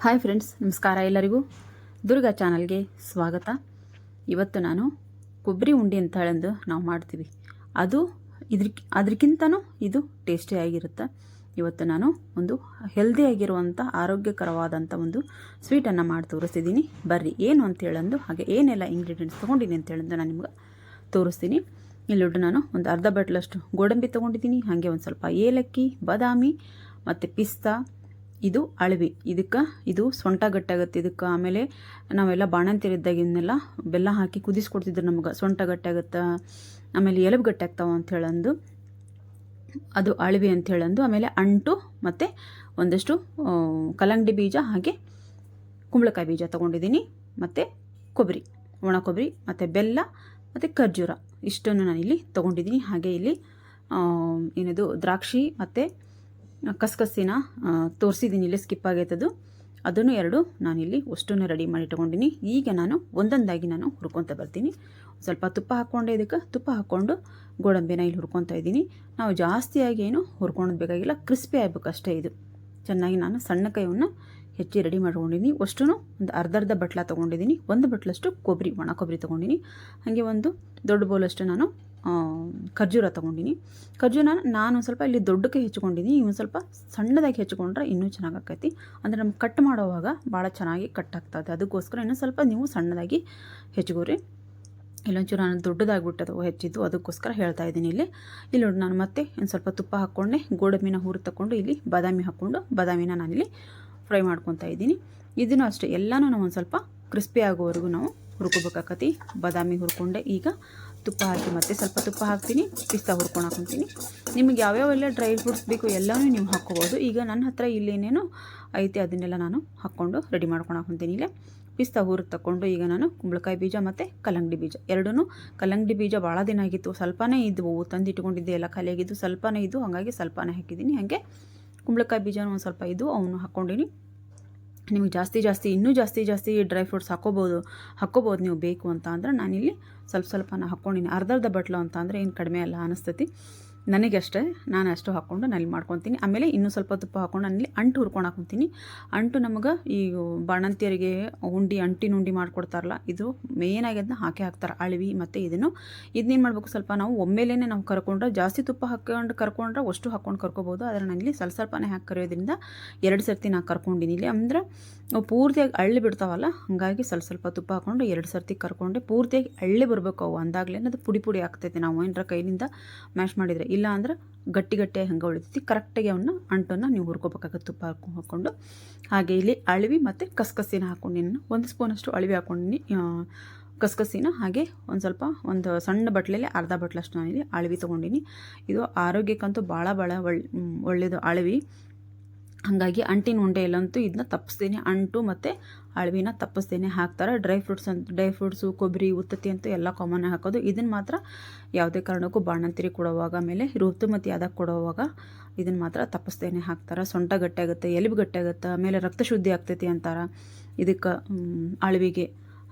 Hi friends, ನಮಸ್ಕಾರ ಎಲ್ಲರಿಗೂ. ದುರ್ಗಾ ಚಾನಲ್ಗೆ ಸ್ವಾಗತ. ಇವತ್ತು ನಾನು ಕೊಬ್ಬರಿ ಉಂಡೆ ಅಂತ ಹೇಳಂದು ನಾವು ಮಾಡ್ತೀವಿ. ಅದು ಅದಕ್ಕಿಂತನೂ ಇದು ಟೇಸ್ಟಿಯಾಗಿರುತ್ತೆ. ಇವತ್ತು ನಾನು ಒಂದು ಹೆಲ್ದಿಯಾಗಿರುವಂಥ ಆರೋಗ್ಯಕರವಾದಂಥ ಒಂದು ಸ್ವೀಟನ್ನು ಮಾಡಿ ತೋರಿಸ್ತಿದ್ದೀನಿ. ಬರ್ರಿ ಏನು ಅಂತ ಹೇಳಂದು, ಹಾಗೆ ಏನೆಲ್ಲ ಇಂಗ್ರೀಡಿಯೆಂಟ್ಸ್ ತೊಗೊಂಡಿನಿ ಅಂತ ಹೇಳಂದು ನಾನು ನಿಮ್ಗೆ ತೋರಿಸ್ತೀನಿ. ಇಲ್ಲೊಟ್ಟು ನಾನು ಒಂದು ಅರ್ಧ ಬಟ್ಲಷ್ಟು ಗೋಡಂಬಿ ತೊಗೊಂಡಿದ್ದೀನಿ. ಹಾಗೆ ಒಂದು ಸ್ವಲ್ಪ ಏಲಕ್ಕಿ, ಬಾದಾಮಿ ಮತ್ತು ಪಿಸ್ತಾ. ಇದು ಅಳವಿ, ಇದಕ್ಕೆ ಇದು ಸೊಂಟ ಗಟ್ಟಾಗತ್ತೆ ಇದಕ್ಕೆ. ಆಮೇಲೆ ನಾವೆಲ್ಲ ಬಾಣಂತಿರಿದ್ದಾಗ ಇವನ್ನೆಲ್ಲ ಬೆಲ್ಲ ಹಾಕಿ ಕುದಿಸ್ಕೊಡ್ತಿದ್ರು ನಮ್ಗೆ. ಸೊಂಟ ಗಟ್ಟಾಗತ್ತೆ, ಆಮೇಲೆ ಎಲಬು ಗಟ್ಟಾಗ್ತಾವ ಅಂತ ಹೇಳಂದು ಅದು ಅಳವಿ ಅಂತ ಹೇಳಂದು. ಆಮೇಲೆ ಅಂಟು ಮತ್ತು ಒಂದಷ್ಟು ಕಲ್ಲಂಗಡಿ ಬೀಜ, ಹಾಗೆ ಕುಂಬಳಕಾಯಿ ಬೀಜ ತೊಗೊಂಡಿದ್ದೀನಿ. ಮತ್ತು ಕೊಬ್ಬರಿ, ಒಣ ಕೊಬ್ಬರಿ ಮತ್ತು ಬೆಲ್ಲ ಮತ್ತು ಖರ್ಜೂರ, ಇಷ್ಟನ್ನು ನಾನಿಲ್ಲಿ ತೊಗೊಂಡಿದ್ದೀನಿ. ಹಾಗೆ ಇಲ್ಲಿ ಏನದು ದ್ರಾಕ್ಷಿ ಮತ್ತು ಕಸಕಸಿನ ತೋರಿಸಿದ್ದೀನಿ, ಇಲ್ಲಿ ಸ್ಕಿಪ್ ಆಗೈತದು. ಅದನ್ನು ಎರಡು ನಾನಿಲ್ಲಿ ಅಷ್ಟನ್ನು ರೆಡಿ ಮಾಡಿ ಇಟ್ಕೊಂಡಿನಿ. ಈಗ ನಾನು ಒಂದೊಂದಾಗಿ ನಾನು ಹುರ್ಕೊತ ಬರ್ತೀನಿ. ಸ್ವಲ್ಪ ತುಪ್ಪ ಹಾಕ್ಕೊಂಡೆ, ಇದಕ್ಕೆ ತುಪ್ಪ ಹಾಕ್ಕೊಂಡು ಗೋಡಂಬಿನ ಇಲ್ಲಿ ಹುರ್ಕೊತಾ ಇದ್ದೀನಿ. ನಾವು ಜಾಸ್ತಿಯಾಗಿ ಏನು ಹುರ್ಕೊಳೋದು ಬೇಕಾಗಿಲ್ಲ, ಕ್ರಿಸ್ಪಿ ಆಗ್ಬೇಕು ಅಷ್ಟೇ. ಇದು ಚೆನ್ನಾಗಿ ನಾನು ಸಣ್ಣ ಕೈಯನ್ನು ಹೆಚ್ಚಿ ರೆಡಿ ಮಾಡ್ಕೊಂಡಿದ್ದೀನಿ. ಅಷ್ಟೂ ಒಂದು ಅರ್ಧ ಬಟ್ಲ ತೊಗೊಂಡಿದ್ದೀನಿ. ಒಂದು ಬಟ್ಲಷ್ಟು ಕೊಬ್ಬರಿ, ಒಣ ಕೊಬ್ಬರಿ ತೊಗೊಂಡಿನಿ. ಹಾಗೆ ಒಂದು ದೊಡ್ಡ ಬೌಲಷ್ಟು ನಾನು ಖರ್ಜೂರ ತೊಗೊಂಡಿನಿ. ಖರ್ಜೂರ ನಾನು ಸ್ವಲ್ಪ ಇಲ್ಲಿ ದೊಡ್ಡಕ್ಕೆ ಹೆಚ್ಕೊಂಡಿದ್ದೀನಿ. ಇವು ಸ್ವಲ್ಪ ಸಣ್ಣದಾಗಿ ಹೆಚ್ಕೊಂಡ್ರೆ ಇನ್ನೂ ಚೆನ್ನಾಗಿ ಆಕೈತಿ. ಅಂದರೆ ನಮ್ಗೆ ಕಟ್ ಮಾಡೋವಾಗ ಭಾಳ ಚೆನ್ನಾಗಿ ಕಟ್ ಆಗ್ತದೆ. ಅದಕ್ಕೋಸ್ಕರ ಇನ್ನೂ ಸ್ವಲ್ಪ ನೀವು ಸಣ್ಣದಾಗಿ ಹೆಚ್ಕೋರಿ. ಇಲ್ಲೊಂಚೂರು ನಾನು ದೊಡ್ಡದಾಗಿಬಿಟ್ಟದು ಹೆಚ್ಚಿದ್ದು, ಅದಕ್ಕೋಸ್ಕರ ಹೇಳ್ತಾ ಇದ್ದೀನಿ. ಇಲ್ಲಿ ನೋಡಿ ನಾನು ಮತ್ತೆ ಒಂದು ಸ್ವಲ್ಪ ತುಪ್ಪ ಹಾಕ್ಕೊಂಡೆ, ಗೋಡಂಬಿನ ಹುರಿ ತಗೊಂಡು ಇಲ್ಲಿ ಬಾದಾಮಿ ಹಾಕ್ಕೊಂಡು ಬಾದಾಮಿನ ನಾನಿಲ್ಲಿ ಫ್ರೈ ಮಾಡ್ಕೊತಾ ಇದ್ದೀನಿ. ಇದನ್ನು ಅಷ್ಟೇ ಎಲ್ಲನೂ ನಾವು ಒಂದು ಸ್ವಲ್ಪ ಕ್ರಿಸ್ಪಿ ಆಗೋವರೆಗೂ ನಾವು ಹುರ್ಕೋಬೇಕಾಕತಿ. ಬಾದಾಮಿ ಹುರ್ಕೊಂಡೆ, ಈಗ ತುಪ್ಪ ಹಾಕಿ ಮತ್ತೆ ಸ್ವಲ್ಪ ತುಪ್ಪ ಹಾಕ್ತೀನಿ, ಪಿಸ್ತಾ ಹುರ್ಕೊಂಡು ಹಾಕ್ಕೊತೀನಿ. ನಿಮಗೆ ಯಾವ್ಯಾವೆಲ್ಲ ಡ್ರೈ ಫ್ರೂಟ್ಸ್ ಬೇಕು ಎಲ್ಲನೂ ನೀವು ಹಾಕ್ಕೋಬೋದು. ಈಗ ನನ್ನ ಹತ್ರ ಇಲ್ಲೇನೇನು ಐತೆ ಅದನ್ನೆಲ್ಲ ನಾನು ಹಾಕ್ಕೊಂಡು ರೆಡಿ ಮಾಡ್ಕೊಂಡು ಹಾಕ್ಕೊತೀನಿ. ಇಲ್ಲೇ ಪಿಸ್ತಾ ಹುರಿದು ತಗೊಂಡು ಈಗ ನಾನು ಕುಂಬಳಕಾಯಿ ಬೀಜ ಮತ್ತು ಕಲ್ಲಂಗಡಿ ಬೀಜ ಎರಡೂ. ಕಲ್ಲಂಗಡಿ ಬೀಜ ಭಾಳ ದಿನ ಆಗಿತ್ತು, ಸ್ವಲ್ಪನೇ ಇದ್ವು, ತಂದಿಟ್ಕೊಂಡಿದ್ದೆ, ಎಲ್ಲ ಖಾಲಿಯಾಗಿದ್ದು, ಸ್ವಲ್ಪನೇ ಇದ್ದು, ಹಾಗಾಗಿ ಸ್ವಲ್ಪನೇ ಹಾಕಿದ್ದೀನಿ. ಹಾಗೆ ಕುಂಬಳಕಾಯಿ ಬೀಜನೂ ಒಂದು ಸ್ವಲ್ಪ ಇದ್ದು, ಅವನು ಹಾಕ್ಕೊಂಡಿನಿ. ನಿಮಗೆ ಇನ್ನೂ ಜಾಸ್ತಿ ಡ್ರೈ ಫ್ರೂಟ್ಸ್ ಹಾಕ್ಕೋಬೋದು ನೀವು ಬೇಕು ಅಂತ ಅಂದ್ರೆ. ನಾನಿಲ್ಲಿ ಸ್ವಲ್ಪನ ಹಾಕ್ಕೊಂಡಿನಿ. ಅರ್ಧ ಬಟ್ಲು ಅಂತ ಅಂದರೆ ಏನು ಕಡಿಮೆ ಅಲ್ಲ ಅನಿಸ್ತತಿ ನನಗಷ್ಟೇ. ನಾನು ಅಷ್ಟು ಹಾಕ್ಕೊಂಡು ನಾನು ಮಾಡ್ಕೊತೀನಿ. ಆಮೇಲೆ ಇನ್ನೂ ಸ್ವಲ್ಪ ತುಪ್ಪ ಹಾಕ್ಕೊಂಡು ನಾನಿಲ್ಲಿ ಅಂಟು ಹುರ್ಕೊಂಡು ಹಾಕ್ಕೊತೀನಿ. ಅಂಟು ನಮಗೆ ಈ ಬಾಣಂತಿಯರಿಗೆ ಅಂಟಿನ ಉಂಡೆ ಮಾಡಿಕೊಡ್ತಾರಲ್ಲ, ಇದು ಮೇಯ್ನಾಗಿ ಅದನ್ನ ಹಾಕ್ತಾರೆ, ಅಳವಿ. ಮತ್ತು ಇದನ್ನೇನು ಮಾಡಬೇಕು, ಸ್ವಲ್ಪ ನಾವು ಒಮ್ಮೆಲೇ ನಾವು ಕರ್ಕೊಂಡ್ರೆ, ಜಾಸ್ತಿ ತುಪ್ಪ ಹಾಕ್ಕೊಂಡು ಕರ್ಕೊಂಡ್ರೆ ಅಷ್ಟು ಹಾಕ್ಕೊಂಡು ಕರ್ಕೋಬೋದು. ಆದರೆ ನಾನಿಲ್ಲಿ ಸ್ವಲ್ಪನೇ ಹಾಕಿ ಕರಿಯೋದ್ರಿಂದ 2 ಸರ್ತಿ ನಾನು ಕರ್ಕೊಂಡಿನಿ. ಇಲ್ಲಿ ಅಂದ್ರೆ ಪೂರ್ತಿಯಾಗಿ ಅಳ್ಳಿ ಬಿಡ್ತಾವಲ್ಲ, ಹಾಗಾಗಿ ಸ್ವಲ್ಪ ತುಪ್ಪ ಹಾಕ್ಕೊಂಡು 2 ಸರ್ತಿ ಕರ್ಕೊಂಡೆ. ಪೂರ್ತಿಯಾಗಿ ಅಳ್ಳಿ ಬರಬೇಕು ಅವು, ಅಂದಾಗಲೇ ಅದು ಪುಡಿ ಆಗ್ತೈತೆ. ನಾವು ಏನರ ಕೈಲಿಂದ ಮ್ಯಾಶ್ ಮಾಡಿದರೆ, ಇಲ್ಲ ಅಂದ್ರೆ ಗಟ್ಟಿಯಾಗಿ ಹಂಗೆ ಉಳಿತೈತಿ. ಕರೆಕ್ಟಾಗಿ ಅಂಟನ್ನು ನೀವು ಹುರ್ಕೋಬೇಕಾಗುತ್ತೆ ತುಪ್ಪ ಹಾಕ್ಕೊಂಡು. ಹಾಗೆ ಇಲ್ಲಿ ಅಳವಿ ಮತ್ತು ಕಸಕಸಿನ ಹಾಕ್ಕೊಂಡಿನಿ. 1 ಸ್ಪೂನಷ್ಟು ಅಳವಿ ಹಾಕ್ಕೊಂಡಿನಿ, ಕಸಕಸಿನ. ಹಾಗೆ ಒಂದು ಸಣ್ಣ ಬಟ್ಲಲ್ಲಿ ಅರ್ಧ ಬಟ್ಲಷ್ಟು ನಾನಿಲ್ಲಿ ಅಳವಿ ತೊಗೊಂಡಿನಿ. ಇದು ಆರೋಗ್ಯಕ್ಕಂತೂ ಭಾಳ ಒಳ್ಳೆಯದು ಅಳವಿ. ಹಾಗಾಗಿ ಅಂಟಿನ ಉಂಡೆ ಎಲ್ಲಂತೂ ಇದನ್ನ ತಪ್ಪಿಸ್ತೇನೆ, ಅಂಟು ಮತ್ತು ಅಳವಿನ ತಪ್ಪಿಸ್ತೇನೆ ಹಾಕ್ತಾರೆ. ಡ್ರೈ ಫ್ರೂಟ್ಸು, ಕೊಬ್ಬರಿ, ಉತ್ತತ್ತಿ ಅಂತೂ ಎಲ್ಲ ಕಾಮನ್ ಹಾಕೋದು. ಇದನ್ನು ಮಾತ್ರ ಯಾವುದೇ ಕಾರಣಕ್ಕೂ ಬಾಣಂತಿರಿ ಕೊಡುವಾಗ, ಆಮೇಲೆ ಋತುಮತಿ ಆದಾಗ ಕೊಡುವಾಗ ಇದನ್ನು ಮಾತ್ರ ತಪ್ಪಿಸ್ತೇನೆ ಹಾಕ್ತಾರೆ. ಸೊಂಟ ಗಟ್ಟಿಯಾಗುತ್ತೆ, ಎಲುಬು ಗಟ್ಟಿಯಾಗುತ್ತೆ, ಆಮೇಲೆ ರಕ್ತ ಶುದ್ಧಿ ಆಗ್ತೈತಿ ಅಂತಾರೆ ಇದಕ್ಕೆ, ಅಳವಿಗೆ.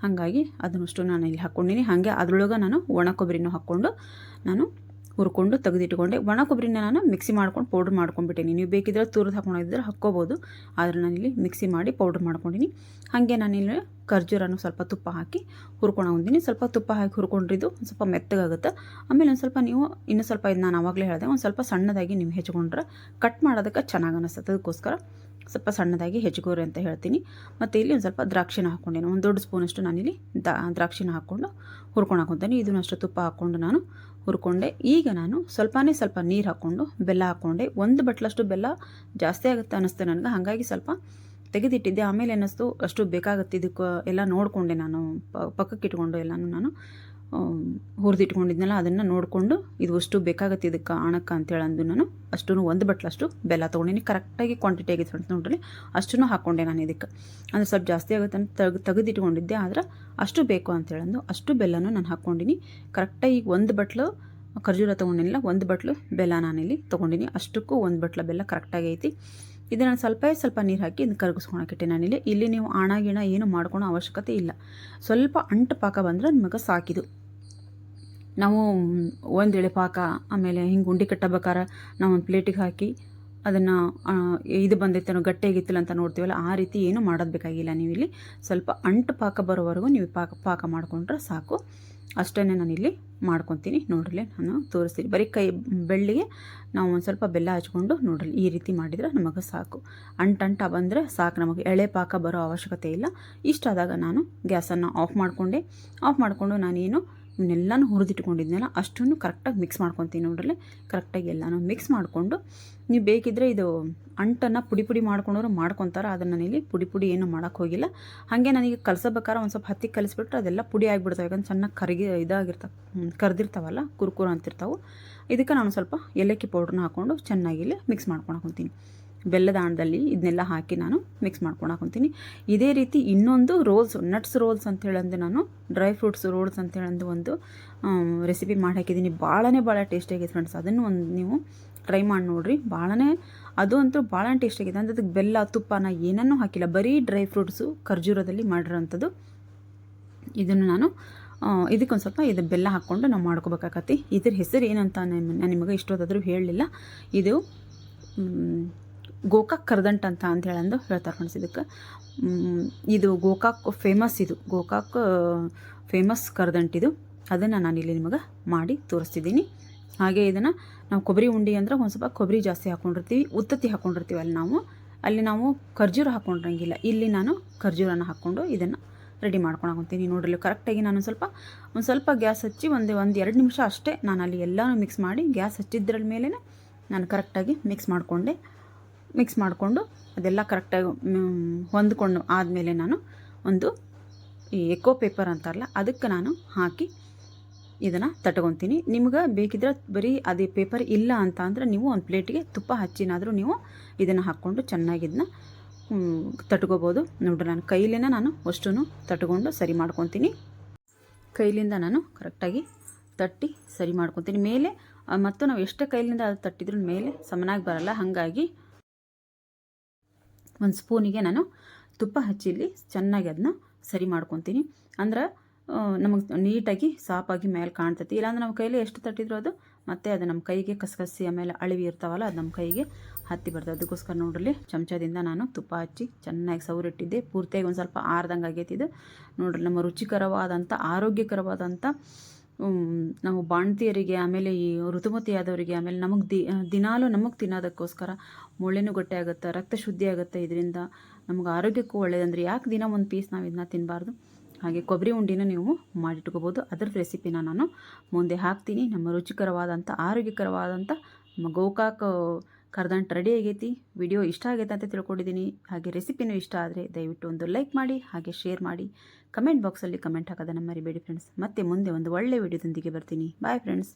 ಹಾಗಾಗಿ ಅದನ್ನಷ್ಟು ನಾನು ಇಲ್ಲಿ ಹಾಕ್ಕೊಂಡಿನಿ. ಹಾಗೆ ಅದರೊಳಗೆ ನಾನು ಒಣ ಕೊಬ್ಬರಿನೂ ಹಾಕ್ಕೊಂಡು ನಾನು ಹುರ್ಕೊಂಡು ತೆಗೆದಿಟ್ಕೊಂಡೆ. ಒಣ ಕೊಬ್ಬರಿನ ನಾನು ಮಿಕ್ಸಿ ಮಾಡ್ಕೊಂಡು ಪೌಡ್ರ್ ಮಾಡ್ಕೊಂಡ್ಬಿಟ್ಟೇನಿ. ನೀವು ಬೇಕಿದ್ರೆ ತುರಿದು ಹಾಕೊಂಡಿದ್ರೆ ಹಾಕ್ಕೋಬೋದು, ಆದರೆ ನಾನಿಲ್ಲಿ ಮಿಕ್ಸಿ ಮಾಡಿ ಪೌಡ್ರ್ ಮಾಡ್ಕೊಂಡಿನಿ. ಹಾಗೆ ನಾನಿಲ್ಲಿ ಖರ್ಜೂರನೂ ಸ್ವಲ್ಪ ತುಪ್ಪ ಹಾಕಿ ಹುರ್ಕೊಂಡು ಸ್ವಲ್ಪ ತುಪ್ಪ ಹಾಕಿ ಹುರ್ಕೊಂಡಿದ್ದು ಸ್ವಲ್ಪ ಮೆತ್ತಗಾಗುತ್ತೆ. ಆಮೇಲೆ ಒಂದು ಸ್ವಲ್ಪ ನೀವು ಇನ್ನೂ ಸ್ವಲ್ಪ ಇದು ನಾನು ಆವಾಗಲೇ ಹೇಳಿದೆ, ಒಂದು ಸ್ವಲ್ಪ ಸಣ್ಣದಾಗಿ ನೀವು ಹೆಚ್ಕೊಂಡ್ರೆ ಕಟ್ ಮಾಡೋದಕ್ಕೆ ಚೆನ್ನಾಗಿ ಅನಿಸ್ತದೆ. ಅದಕ್ಕೋಸ್ಕರ ಸ್ವಲ್ಪ ಸಣ್ಣದಾಗಿ ಹೆಚ್ಕೋರಿ ಅಂತ ಹೇಳ್ತೀನಿ. ಮತ್ತು ಇಲ್ಲಿ ಒಂದು ಸ್ವಲ್ಪ ದ್ರಾಕ್ಷಿನ ಹಾಕ್ಕೊಂಡೇನೆ, ಒಂದು ದೊಡ್ಡ ಸ್ಪೂನಷ್ಟು ನಾನಿಲ್ಲಿ ದ್ರಾಕ್ಷಿನ ಹಾಕ್ಕೊಂಡು ಹುರ್ಕೊಂಡು ಹಾಕ್ಕೊತೀನಿ. ಇದನ್ನು ಅಷ್ಟು ತುಪ್ಪ ಹಾಕ್ಕೊಂಡು ನಾನು ಹುರ್ಕೊಂಡೆ. ಈಗ ನಾನು ಸ್ವಲ್ಪ ನೀರು ಹಾಕ್ಕೊಂಡು ಬೆಲ್ಲ ಹಾಕ್ಕೊಂಡೆ. 1 ಬಟ್ಲಷ್ಟು ಬೆಲ್ಲ ಜಾಸ್ತಿ ಆಗುತ್ತೆ ಅನ್ನಿಸ್ತು ನನಗೆ, ಹಾಗಾಗಿ ಸ್ವಲ್ಪ ತೆಗೆದಿಟ್ಟಿದ್ದೆ. ಆಮೇಲೆ ಅನ್ನಿಸ್ತು ಅಷ್ಟು ಬೇಕಾಗುತ್ತೆ ಇದಕ್ಕೆ ಎಲ್ಲ ನೋಡಿಕೊಂಡೆ. ನಾನು ಪಕ್ಕಕ್ಕೆ ಇಟ್ಕೊಂಡು ಎಲ್ಲನೂ ನಾನು ಹುರಿದಿಟ್ಕೊಂಡಿದ್ನಲ್ಲ, ಅದನ್ನು ನೋಡಿಕೊಂಡು ಇದು ಅಷ್ಟು ಬೇಕಾಗುತ್ತೆ ಇದಕ್ಕೆ ಆಣಕ್ಕೆ ಅಂತೇಳಂದು ನಾನು ಅಷ್ಟೂ 1 ಬಟ್ಲಷ್ಟು ಬೆಲ್ಲ ತೊಗೊಂಡಿನಿ. ಕರೆಕ್ಟಾಗಿ ಕ್ವಾಂಟಿಟಿ ಆಗಿತ್ತು ನೋಡ್ರಿ, ಅಷ್ಟೂ ಹಾಕ್ಕೊಂಡೆ ನಾನು ಇದಕ್ಕೆ. ಅಂದರೆ ಸ್ವಲ್ಪ ಜಾಸ್ತಿ ಆಗುತ್ತೆ ಅಂತ ತೆಗೆದಿಟ್ಕೊಂಡಿದ್ದೆ, ಆದರೆ ಅಷ್ಟು ಬೇಕು ಅಂತೇಳಂದು ಅಷ್ಟು ಬೆಲ್ಲನೂ ನಾನು ಹಾಕ್ಕೊಂಡಿನಿ. ಕರೆಕ್ಟಾಗಿ 1 ಬಟ್ಲು ಖರ್ಜೂರ ತೊಗೊಂಡಿಲ್ಲ, 1 ಬಟ್ಲು ಬೆಲ್ಲ ನಾನಿಲ್ಲಿ ತೊಗೊಂಡಿನಿ. ಅಷ್ಟಕ್ಕೂ 1 ಬಟ್ಲ ಬೆಲ್ಲ ಕರೆಕ್ಟಾಗಿ ಐತಿ. ಇದನ್ನು ಸ್ವಲ್ಪ ನೀರು ಹಾಕಿ ಇದನ್ನು ಕರಗಿಸ್ಕೊಳಕ್ಕಿಟ್ಟೆ ನಾನಿಲ್ಲಿ. ಇಲ್ಲಿ ನೀವು ಗಿಣ ಏನು ಮಾಡ್ಕೊಳೋ ಅವಶ್ಯಕತೆ ಇಲ್ಲ. ಸ್ವಲ್ಪ ಅಂಟು ಪಾಕ ಬಂದರೆ ನಿಮಗೆ ಸಾಕಿದು. ನಾವು ಒಂದು ಎಳೆ ಪಾಕ, ಆಮೇಲೆ ಹಿಂಗೆ ಉಂಡೆ ಕಟ್ಟಬೇಕಾರೆ ನಾವು ಒಂದು ಪ್ಲೇಟಿಗೆ ಹಾಕಿ ಅದನ್ನು ಇದು ಬಂದೈತೆ ಗಟ್ಟಿಯಾಗಿತ್ತಿಲ್ಲ ಅಂತ ನೋಡ್ತೀವಲ್ಲ, ಆ ರೀತಿ ಏನು ಮಾಡೋದು ಬೇಕಾಗಿಲ್ಲ. ನೀವು ಇಲ್ಲಿ ಸ್ವಲ್ಪ ಅಂಟು ಪಾಕ ಬರೋವರೆಗೂ ನೀವು ಪಾಕ ಮಾಡಿಕೊಂಡ್ರೆ ಸಾಕು. ಅಷ್ಟೇ ನಾನಿಲ್ಲಿ ಮಾಡ್ಕೊತೀನಿ. ನೋಡ್ರಿ ನಾನು ತೋರಿಸ್ತೀನಿ. ಬರೀ ಕೈ ಬೆಳ್ಳಿಗೆ ನಾವು ಒಂದು ಸ್ವಲ್ಪ ಬೆಲ್ಲ ಹಚ್ಕೊಂಡು ನೋಡ್ರಿ ಈ ರೀತಿ ಮಾಡಿದರೆ ನಮಗೆ ಸಾಕು. ಅಂಟ ಬಂದರೆ ಸಾಕು, ನಮಗೆ ಎಳೆ ಪಾಕ ಬರೋ ಅವಶ್ಯಕತೆ ಇಲ್ಲ. ಇಷ್ಟಾದಾಗ ನಾನು ಗ್ಯಾಸನ್ನು ಆಫ್ ಮಾಡಿಕೊಂಡು ನಾನೇನು ಇವನ್ನೆಲ್ಲನೂ ಹುರಿದಿಟ್ಕೊಂಡಿದ್ನಲ್ಲ ಅಷ್ಟನ್ನು ಕರೆಕ್ಟಾಗಿ ಮಿಕ್ಸ್ ಮಾಡ್ಕೊತೀನಿ. ನೋಡ್ರಿ ಕರೆಕ್ಟಾಗಿ ಎಲ್ಲನೂ ಮಿಕ್ಸ್ ಮಾಡಿಕೊಂಡು, ನೀವು ಬೇಕಿದ್ದರೆ ಇದು ಅಂಟನ್ನು ಪುಡಿ ಮಾಡ್ಕೊಂಡ್ರು ಮಾಡ್ಕೊತಾರೆ. ಅದನ್ನು ನಾನಿಲ್ಲಿ ಪುಡಿ ಏನೂ ಮಾಡೋಕ್ಕೆ ಹೋಗಿಲ್ಲ. ಹಾಗೆ ನನಗೆ ಕಲಸಬೇಕಾದ್ರೆ ಒಂದು ಸ್ವಲ್ಪ ಹತ್ತಿಗೆ ಕಲಿಸ್ಬಿಟ್ರೆ ಅದೆಲ್ಲ ಪುಡಿ ಆಗಿಬಿಡ್ತಾವೆ. ಯಾಕಂದ್ರೆ ಚೆನ್ನಾಗಿ ಕರ್ದಿರ್ತಾವಲ್ಲ, ಕುರ್ಕುರು ಅಂತಿರ್ತಾವೆ. ಇದಕ್ಕೆ ನಾನು ಸ್ವಲ್ಪ ಏಲಕ್ಕಿ ಪೌಡ್ರನ್ನ ಹಾಕ್ಕೊಂಡು ಚೆನ್ನಾಗಿಲ್ಲಿ ಮಿಕ್ಸ್ ಮಾಡ್ಕೊಳಕೊಂತೀನಿ. ಬೆಲ್ಲದ ಹಣ್ಣದಲ್ಲಿ ಇದನ್ನೆಲ್ಲ ಹಾಕಿ ನಾನು ಮಿಕ್ಸ್ ಮಾಡ್ಕೊಳಕೊಂತೀನಿ. ಇದೇ ರೀತಿ ಇನ್ನೊಂದು ನಟ್ಸ್ ರೋಲ್ಸ್ ಅಂತೇಳಂದು ನಾನು ಡ್ರೈ ಫ್ರೂಟ್ಸ್ ರೋಲ್ಸ್ ಅಂತೇಳಂದು ಒಂದು ರೆಸಿಪಿ ಮಾಡಿ ಹಾಕಿದ್ದೀನಿ. ಭಾಳ ಟೇಸ್ಟಿಯಾಗಿದೆ ಫ್ರೆಂಡ್ಸ್. ಅದನ್ನು ಒಂದು ನೀವು ಟ್ರೈ ಮಾಡಿ ನೋಡಿರಿ. ಅದು ಅಂತೂ ಭಾಳ ಟೇಸ್ಟಿಯಾಗಿದೆ. ಅಂದ್ರೆ ಅದಕ್ಕೆ ಬೆಲ್ಲ ತುಪ್ಪನ ಏನನ್ನೂ ಹಾಕಿಲ್ಲ, ಬರೀ ಡ್ರೈ ಫ್ರೂಟ್ಸು ಖರ್ಜೂರದಲ್ಲಿ ಮಾಡಿರೋಂಥದ್ದು. ಇದನ್ನು ನಾನು ಇದಕ್ಕೊಂದು ಸ್ವಲ್ಪ ಇದು ಬೆಲ್ಲ ಹಾಕ್ಕೊಂಡು ನಾವು ಮಾಡ್ಕೋಬೇಕಾಗತ್ತೆ. ಇದ್ರ ಹೆಸರು ಏನಂತ ನಾನು ನಿಮಗೆ ಇಷ್ಟೊತ್ತಾದರೂ ಹೇಳಲಿಲ್ಲ. ಇದು ಗೋಕಾಕ್ ಕರ್ದಂಟು ಅಂತ ಹೇಳಂದು ಹೇಳ್ತಾರೆ ಫ್ರೆಂಡ್ಸ್. ಇದಕ್ಕೆ ಇದು ಗೋಕಾಕ್ ಫೇಮಸ್ ಕರ್ದಂಟಿದು. ಅದನ್ನು ನಾನಿಲ್ಲಿ ನಿಮಗೆ ಮಾಡಿ ತೋರಿಸ್ತಿದ್ದೀನಿ. ಹಾಗೆ ಇದನ್ನು ನಾವು ಕೊಬ್ಬರಿ ಉಂಡೆ ಅಂದ್ರೆ ಒಂದು ಸ್ವಲ್ಪ ಕೊಬ್ಬರಿ ಜಾಸ್ತಿ ಹಾಕ್ಕೊಂಡಿರ್ತೀವಿ, ಉತ್ತತ್ತಿ ಹಾಕ್ಕೊಂಡಿರ್ತೀವಿ. ಅಲ್ಲಿ ನಾವು ಖರ್ಜೂರ ಹಾಕ್ಕೊಂಡಿರಂಗಿಲ್ಲ. ಇಲ್ಲಿ ನಾನು ಖರ್ಜೂರನ ಹಾಕ್ಕೊಂಡು ಇದನ್ನು ರೆಡಿ ಮಾಡ್ಕೊಳಕೊಂತೀನಿ. ನೋಡ್ರಿ ಕರೆಕ್ಟಾಗಿ ನಾನು ಒಂದು ಸ್ವಲ್ಪ ಗ್ಯಾಸ್ ಹಚ್ಚಿ ಒಂದು 2 ನಿಮಿಷ ಅಷ್ಟೇ ನಾನು ಅಲ್ಲಿ ಎಲ್ಲನೂ ಮಿಕ್ಸ್ ಮಾಡಿ ಗ್ಯಾಸ್ ಹಚ್ಚಿದ್ರ ಮೇಲೆ ನಾನು ಕರೆಕ್ಟಾಗಿ ಮಿಕ್ಸ್ ಮಾಡಿಕೊಂಡು ಅದೆಲ್ಲ ಕರೆಕ್ಟಾಗಿ ಹೊಂದ್ಕೊಂಡು ಆದಮೇಲೆ ನಾನು ಒಂದು ಈ ಎಕೋ ಪೇಪರ್ ಅಂತಾರಲ್ಲ ಅದಕ್ಕೆ ನಾನು ಹಾಕಿ ಇದನ್ನು ತಟ್ಕೊತೀನಿ. ನಿಮ್ಗೆ ಬೇಕಿದ್ರೆ ಬರೀ ಅದೇ ಪೇಪರ್ ಇಲ್ಲ ಅಂತ ಅಂದರೆ ನೀವು ಒಂದು ಪ್ಲೇಟಿಗೆ ತುಪ್ಪ ಹಚ್ಚಿನಾದರೂ ನೀವು ಇದನ್ನು ಹಾಕ್ಕೊಂಡು ಚೆನ್ನಾಗಿ ಇದನ್ನ ತಟ್ಕೋಬೋದು. ನೋಡ್ರಿ ನಾನು ಕೈಲಿಂದ ನಾನು ಅಷ್ಟನ್ನು ತಟ್ಕೊಂಡು ಸರಿ ಮಾಡ್ಕೊತೀನಿ. ಕೈಲಿಂದ ನಾನು ಕರೆಕ್ಟಾಗಿ ತಟ್ಟಿ ಸರಿ ಮಾಡ್ಕೊತೀನಿ. ಮೇಲೆ ಮತ್ತು ನಾವು ಎಷ್ಟೇ ಕೈಲಿಂದ ಅದು ತಟ್ಟಿದ್ರೂ ಮೇಲೆ ಸಮನಾಗಿ ಬರಲ್ಲ. ಹಾಗಾಗಿ ಒಂದು ಸ್ಪೂನಿಗೆ ನಾನು ತುಪ್ಪ ಹಚ್ಚಿ ಇಲ್ಲಿ ಚೆನ್ನಾಗಿ ಅದನ್ನ ಸರಿ ಮಾಡ್ಕೊತೀನಿ. ಅಂದ್ರೆ ನಮಗೆ ನೀಟಾಗಿ ಸಾಪಾಗಿ ಮೇಲೆ ಕಾಣ್ತೈತಿ. ಇಲ್ಲಾಂದ್ರೆ ನಮ್ಮ ಕೈಲಿ ಎಷ್ಟು ತಟ್ಟಿದ್ರು ಅದು ಮತ್ತೆ ಅದು ನಮ್ಮ ಕೈಗೆ ಕಸಕಸಿ ಆಮೇಲೆ ಅಳಿವಿ ಇರ್ತಾವಲ್ಲ ಅದು ನಮ್ಮ ಕೈಗೆ ಹತ್ತಿ ಬರ್ತದೆ. ಅದಕ್ಕೋಸ್ಕರ ನೋಡ್ರಿ ಚಮಚದಿಂದ ನಾನು ತುಪ್ಪ ಹಚ್ಚಿ ಚೆನ್ನಾಗಿ ಸೌರಿಟ್ಟಿದ್ದೆ. ಪೂರ್ತಿಯಾಗಿ ಒಂದು ಸ್ವಲ್ಪ ಆರ್ದಂಗೆ ಆಗೈತಿದ್ದು. ನೋಡ್ರಿ ನಮ್ಮ ರುಚಿಕರವಾದಂಥ ಆರೋಗ್ಯಕರವಾದಂಥ ನಾವು ಬಾಣ್ತಿಯರಿಗೆ ಆಮೇಲೆ ಈ ಋತುಮತಿಯಾದವರಿಗೆ ಆಮೇಲೆ ನಮಗೆ ದಿನಾಲೂ ನಮಗೆ ತಿನ್ನೋದಕ್ಕೋಸ್ಕರ ಮೂಳೆನೂ ಗಟ್ಟಿ ಆಗುತ್ತೆ, ರಕ್ತ ಶುದ್ಧಿ ಆಗುತ್ತೆ. ಇದರಿಂದ ನಮ್ಗೆ ಆರೋಗ್ಯಕ್ಕೂ ಒಳ್ಳೆಯದಂದ್ರೆ ಯಾಕೆ ದಿನ ಒಂದು ಪೀಸ್ ನಾವು ಇದನ್ನ ತಿನ್ನಬಾರ್ದು. ಹಾಗೆ ಕೊಬ್ಬರಿ ಉಂಡಿನೂ ನೀವು ಮಾಡಿಟ್ಕೋಬೋದು. ಅದರದ್ದು ರೆಸಿಪಿನ ನಾನು ಮುಂದೆ ಹಾಕ್ತೀನಿ. ನಮ್ಮ ರುಚಿಕರವಾದಂಥ ಆರೋಗ್ಯಕರವಾದಂಥ ನಮ್ಮ ಗೋಕಾಕ್ ಕರ್ದಂಟು ರೆಡಿ ಆಗೈತಿ. ವಿಡಿಯೋ ಇಷ್ಟ ಆಗೈತೆ ಅಂತ ತಿಳ್ಕೊಂಡಿದ್ದೀನಿ. ಹಾಗೆ ರೆಸಿಪಿನೂ ಇಷ್ಟ ಆದರೆ ದಯವಿಟ್ಟು ಒಂದು ಲೈಕ್ ಮಾಡಿ, ಹಾಗೆ ಶೇರ್ ಮಾಡಿ, ಕಮೆಂಟ್ ಬಾಕ್ಸಲ್ಲಿ ಕಮೆಂಟ್ ಹಾಕೋದನ್ನು ಮರಿಬೇಡಿ ಫ್ರೆಂಡ್ಸ್. ಮತ್ತೆ ಮುಂದೆ ಒಂದು ಒಳ್ಳೆಯ ವಿಡಿಯೋದೊಂದಿಗೆ ಬರ್ತೀನಿ. Bye friends.